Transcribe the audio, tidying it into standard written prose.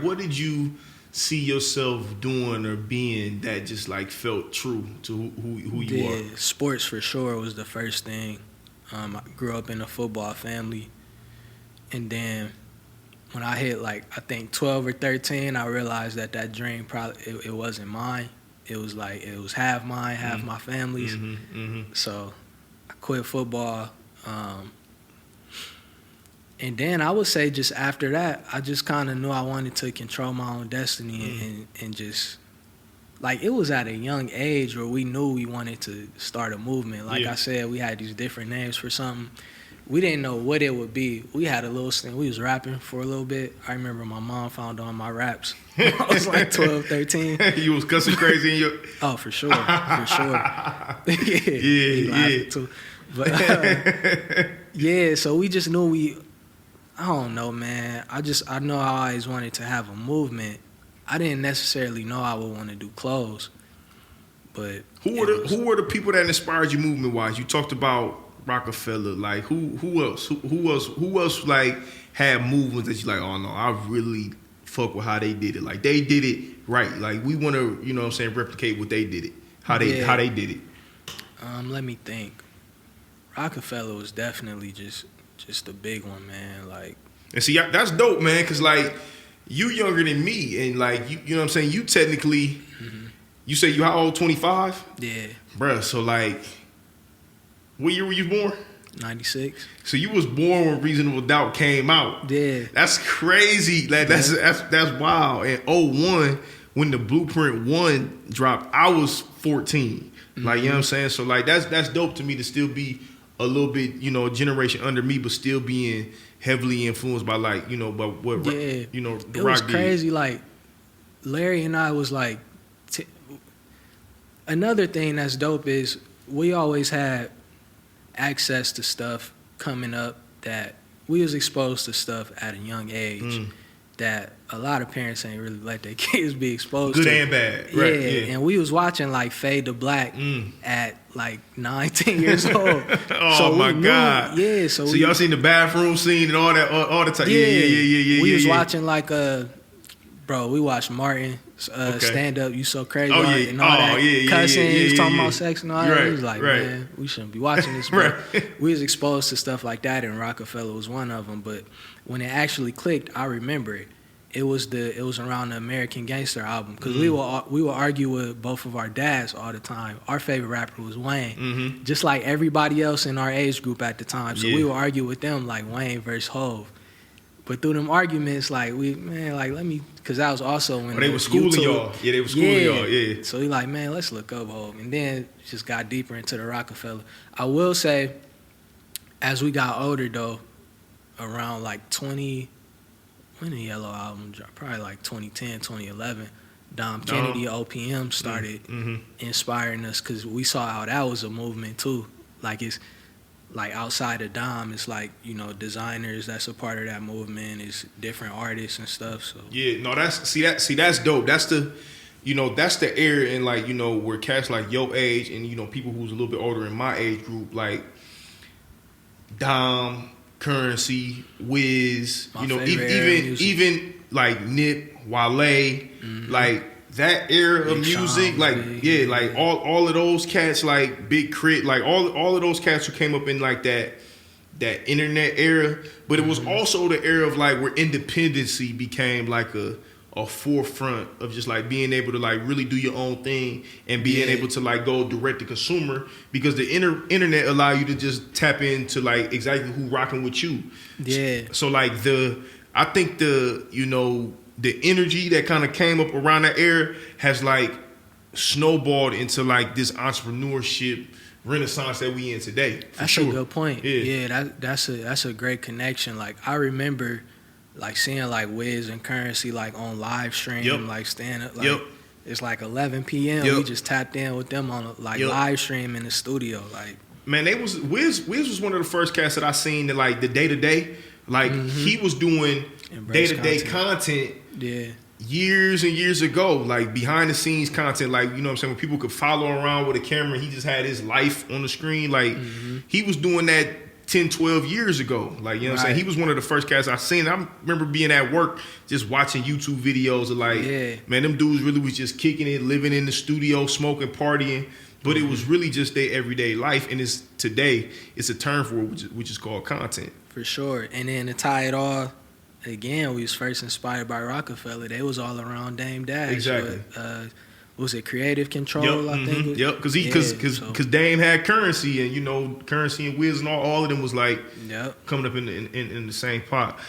what did you see yourself doing or being that just like felt true to who you are? Sports for sure was the first thing. I grew up in a football family, and then when I hit like I think 12 or 13, I realized that dream probably it wasn't mine. It was like it was half mine, half my family's. So I quit football. And then I would say just after that, I just kind of knew I wanted to control my own destiny and just, like, it was at a young age where we knew we wanted to start a movement. Like I said, we had these different names for something. We didn't know what it would be. We had a little thing. We was rapping for a little bit. I remember my mom found all my raps. I was like 12, 13. You was cussing crazy in your... Oh, for sure. For sure. Yeah. Too. But, yeah, so we just knew I don't know, man. I know I always wanted to have a movement. I didn't necessarily know I would want to do clothes, but who were the people that inspired you movement wise? You talked about Roc-A-Fella. Like who else? Who else like had movements that you like? Oh no, I really fuck with how they did it. Like they did it right. Like we want to, you know what I'm saying, replicate what they did it. How they did it. Let me think. Roc-A-Fella was definitely just a big one, man. Like, and see, that's dope, man. Cause like you younger than me, and like you know what I'm saying. You technically, you say you how old? 25. Yeah, bruh. So like, what year were you born? 96. So you was born when Reasonable Doubt came out. Yeah, that's crazy. Like that's wild. And 01, when the Blueprint 1 dropped, I was 14. Like, you know what I'm saying. So like that's dope to me to still be a little bit, you know, a generation under me, but still being heavily influenced by, like, you know, by what, you know, the Rock did. It was crazy. Like, Larry and I was like, another thing that's dope is we always had access to stuff coming up that we was exposed to stuff at a young age that a lot of parents ain't really let their kids be exposed to. Good and bad. Right. Yeah. And we was watching like Fade to Black at like 19 years old. Oh, so my God. Yeah. So y'all seen the bathroom scene and all that all the time. Yeah. We was watching like we watched Martin stand up. You so crazy. And all that cussing. He was talking about sex and all that. He was like, man, we shouldn't be watching this. But we was exposed to stuff like that, and Roc-A-Fella was one of them. But when it actually clicked, I remember it. It was around the American Gangster album, because we would argue with both of our dads all the time. Our favorite rapper was Wayne, just like everybody else in our age group at the time. So we would argue with them like Wayne versus Hov. But through them arguments, like because that was also when they were schooling y'all. Yeah, they were schooling y'all. Yeah. So we like, man, let's look up Hov, and then just got deeper into the Roc-A-Fella. I will say, as we got older though, around like when the Yellow album dropped, probably like 2010, 2011, Dom Kennedy, OPM started inspiring us, because we saw how that was a movement too. Like, it's like outside of Dom, it's like, you know, designers that's a part of that movement, is different artists and stuff. So yeah, no, that's dope. That's the, you know, that's the era, and like, you know, where cats like your age and, you know, people who's a little bit older in my age group, like Dom, Currency, Wiz, you know, even like Nip, Wale, like that era of music, like like all of those cats, like Big Crit, like all of those cats who came up in like that internet era. But it was also the era of like where independency became like a forefront of just like being able to like really do your own thing and being able to like go direct to consumer, because the internet allow you to just tap into like exactly who rocking with you. Yeah. So like I think you know, the energy that kind of came up around that era has like snowballed into like this entrepreneurship renaissance that we in today. That's a good point. Yeah, that's a great connection. Like, I remember like seeing like Wiz and Currency like on live stream, like stand up. Like, it's like 11 p.m. We just tapped in with them on like live stream in the studio. Like, man, Wiz was one of the first cats that I seen that like the day to day. Like he was doing day to day content. Yeah. Years and years ago, like behind the scenes content, like, you know what I'm saying, when people could follow around with a camera, he just had his life on the screen. Like he was doing that 10, 12 years ago. Like, you know what I'm saying? He was one of the first cats I seen. I remember being at work just watching YouTube videos of like, man, them dudes really was just kicking it, living in the studio, smoking, partying. But it was really just their everyday life. And today, it's a term for it, which is called content. For sure. And then to tie it all, again, we was first inspired by Roc-A-Fella. They was all around Dame Dash. Exactly. Was it Creative Control, I think? Yep, because Dame had Currency, and, Currency and Wiz and all of them was like coming up in the same pot.